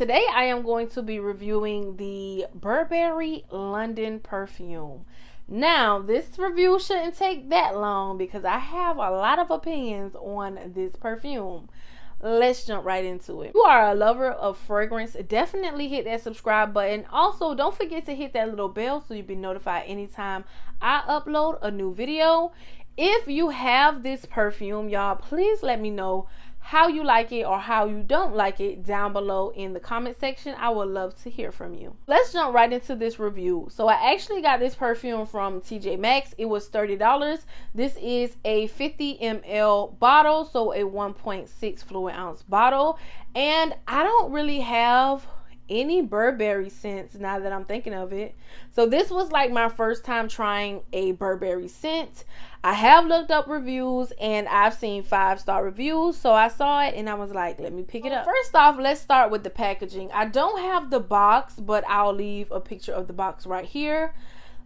today I am going to be reviewing the Burberry London perfume. Now, this review shouldn't take that long because I have a lot of opinions on this perfume. Let's jump right into it. If you are a lover of fragrance, definitely hit that subscribe button. Also, don't forget to hit that little bell so you'll be notified anytime I upload a new video. If you have this perfume, y'all, please let me know how you like it or how you don't like it down below in the comment section. I would love to hear from you. Let's jump right into this review. So I actually got this perfume from TJ Maxx. It was $30. This is a 50 ml bottle, so a 1.6 fluid ounce bottle. And I don't really have any Burberry scents now that I'm thinking of it. So this was like my first time trying a Burberry scent. I have looked up reviews and I've seen 5-star reviews, so I saw it and I was like, let me pick it up. First off, let's start with the packaging. I don't have the box, but I'll leave a picture of the box right here.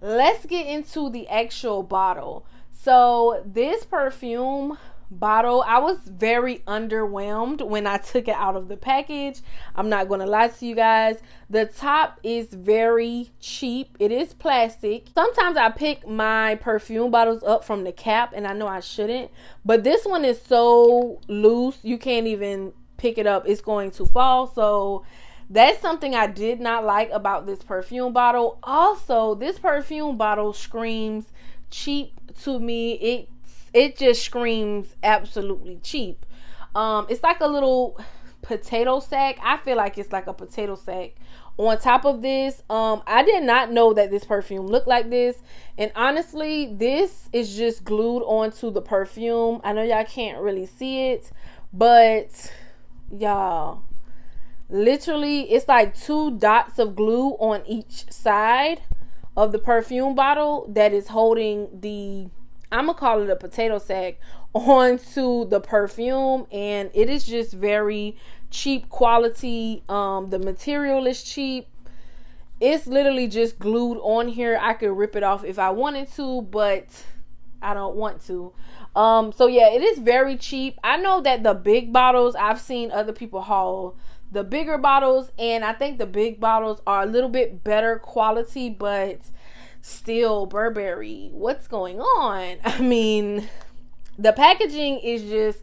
Let's get into the actual bottle. So this perfume bottle, I was very underwhelmed when I took it out of the package. I'm not gonna lie to you guys. The top is very cheap. It is plastic. Sometimes I pick my perfume bottles up from the cap and I know I shouldn't, but this one is so loose you can't even pick it up. It's going to fall. So that's something I did not like about this perfume bottle. Also, this perfume bottle screams cheap to me. It just screams absolutely cheap. It's like a little potato sack. I feel like it's like a potato sack on top of this. I did not know that this perfume looked like this. And honestly, this is just glued onto the perfume. I know y'all can't really see it, but y'all, literally, it's like 2 dots of glue on each side of the perfume bottle that is holding the, I'm gonna call it a potato sack, onto the perfume. And it is just very cheap quality. The material is cheap. It's literally just glued on here. I could rip it off if I wanted to, but I don't want to. So yeah, it is very cheap. I know that the big bottles, I've seen other people haul the bigger bottles, and I think the big bottles are a little bit better quality, but still, Burberry, what's going on? I mean, the packaging is just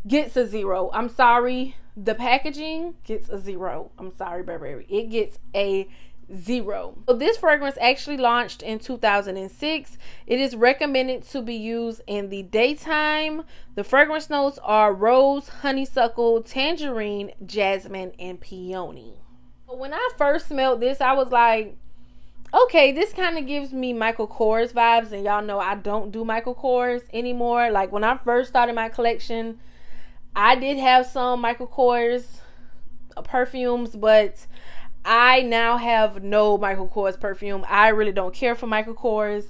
gets a 0. I'm sorry, the packaging gets a 0. I'm sorry, Burberry, it gets a 0. So this fragrance actually launched in 2006. It is recommended to be used in the daytime. The fragrance notes are rose, honeysuckle, tangerine, jasmine, and peony. When I first smelled this, I was like, okay, this kind of gives me Michael Kors vibes, and y'all know I don't do Michael Kors anymore. Like when I first started my collection, I did have some Michael Kors perfumes, but I now have no Michael Kors perfume. I really don't care for Michael Kors.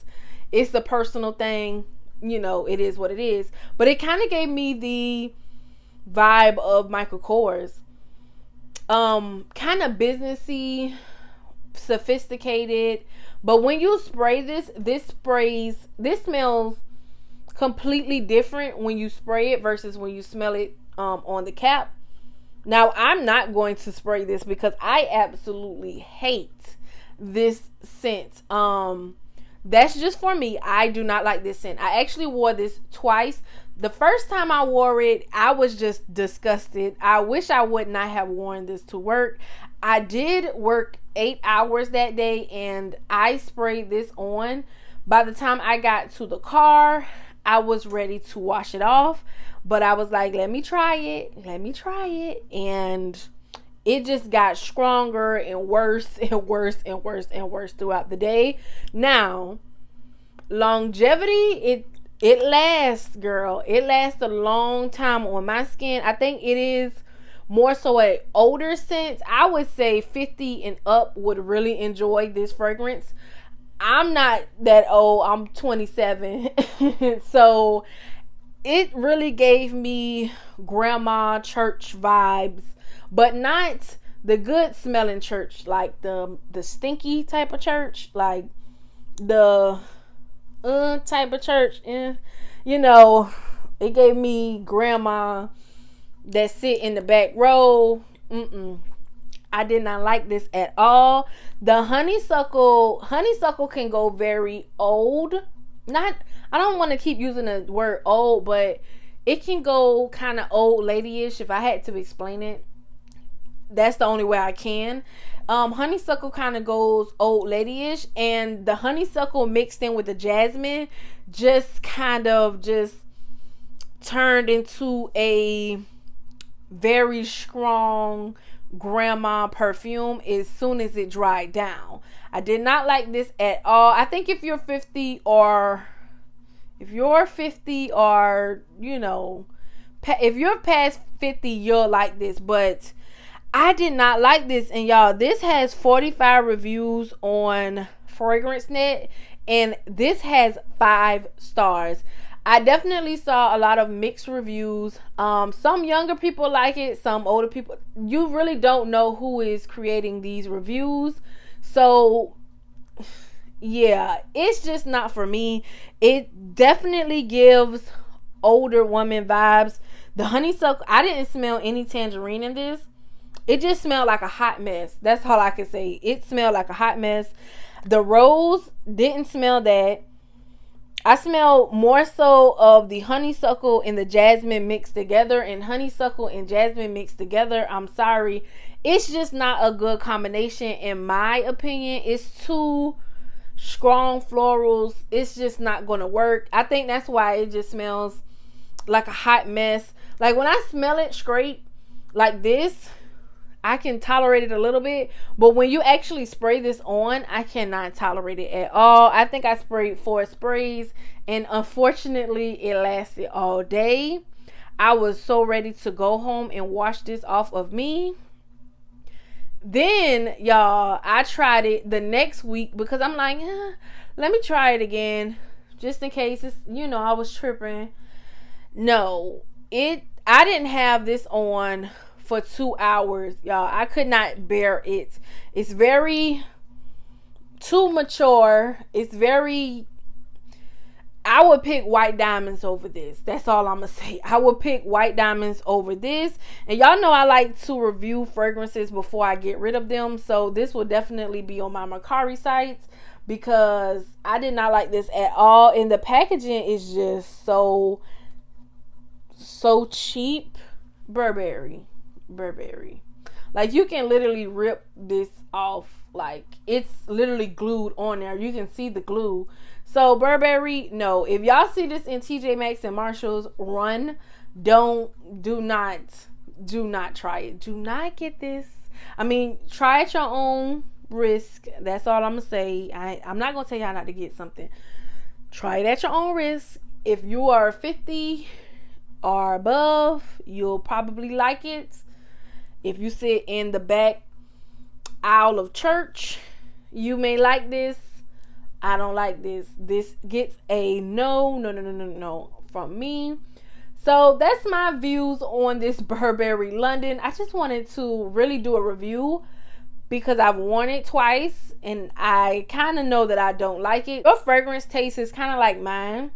It's a personal thing. You know, it is what it is. But it kind of gave me the vibe of Michael Kors. Kind of businessy, sophisticated. But when you spray this smells completely different when you spray it versus when you smell it on the cap. Now, I'm not going to spray this because I absolutely hate this scent. That's just for me. I do not like this scent. I actually wore this twice. The first time I wore it, I was just disgusted. I wish I would not have worn this to work. I did work 8 hours that day and I sprayed this on. By the time I got to the car, I was ready to wash it off. But I was like, let me try it. And it just got stronger and worse and worse and worse and worse throughout the day. Now, longevity, it lasts, girl. It lasts a long time on my skin. I think it is more so an older scent. I would say 50 and up would really enjoy this fragrance. I'm not that old. I'm 27. So it really gave me grandma church vibes, but not the good smelling church, like the stinky type of church, like the type of church. You know, it gave me grandma that sit in the back row. I did not like this at all. The honeysuckle can go very old. I don't want to keep using the word old, but it can go kind of old lady-ish. If I had to explain it, that's the only way I can. Honeysuckle kind of goes old lady-ish, and the honeysuckle mixed in with the jasmine just kind of just turned into a very strong grandma perfume as soon as it dried down. I did not like this at all. I think if you're 50 or you know, if you're past 50, you'll like this, but I did not like this. And y'all, this has 45 reviews on FragranceNet, and this has 5 stars. I definitely saw a lot of mixed reviews. Some younger people like it, some older people. You really don't know who is creating these reviews. So, yeah, it's just not for me. It definitely gives older woman vibes. The honeysuckle, I didn't smell any tangerine in this. It just smelled like a hot mess. That's all I can say. It smelled like a hot mess. The rose, didn't smell that. I smell more so of the honeysuckle and the jasmine mixed together, and honeysuckle and jasmine mixed together. I'm sorry. It's just not a good combination in my opinion. It's too strong florals. It's just not going to work. I think that's why it just smells like a hot mess. Like when I smell it straight like this, I can tolerate it a little bit, but when you actually spray this on, I cannot tolerate it at all. I think I sprayed 4 sprays, and unfortunately, it lasted all day. I was so ready to go home and wash this off of me. Then, y'all, I tried it the next week because I'm like, let me try it again, just in case it's, you know, I was tripping. No, I didn't have this on for 2 hours, y'all. I could not bear it. It's very too mature. It's very, I would pick White Diamonds over this. That's all I'm gonna say. I would pick White Diamonds over this. And y'all know I like to review fragrances before I get rid of them, so this will definitely be on my Mercari sites because I did not like this at all. And the packaging is just so cheap. Burberry, like you can literally rip this off. Like it's literally glued on there. You can see the glue. So Burberry, no. If y'all see this in TJ Maxx and Marshalls, run. Do not try it. Do not get this. I mean, try at your own risk. That's all I'm gonna say. I'm not gonna tell y'all not to get something. Try it at your own risk. If you are 50 or above, you'll probably like it. If you sit in the back aisle of church, you may like this. I don't like this. This gets a no from me. So that's my views on this Burberry London. I just wanted to really do a review because I've worn it twice and I kind of know that I don't like it. Your fragrance taste is kind of like mine.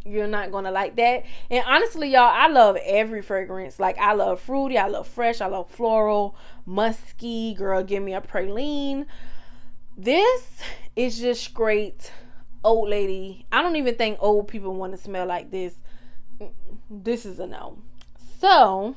You're not gonna like that. And honestly, y'all, I love every fragrance. Like I love fruity, I love fresh, I love floral, musky. Girl, give me a praline. This is just great old lady. I don't even think old people want to smell like this. This is a no. So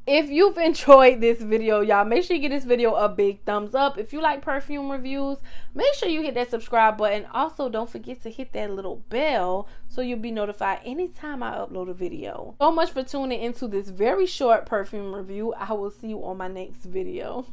if you've enjoyed this video, y'all, make sure you give this video a big thumbs up. If you like perfume reviews, make sure you hit that subscribe button. Also, don't forget to hit that little bell so you'll be notified anytime I upload a video. So much for tuning into this very short perfume review. I will see you on my next video.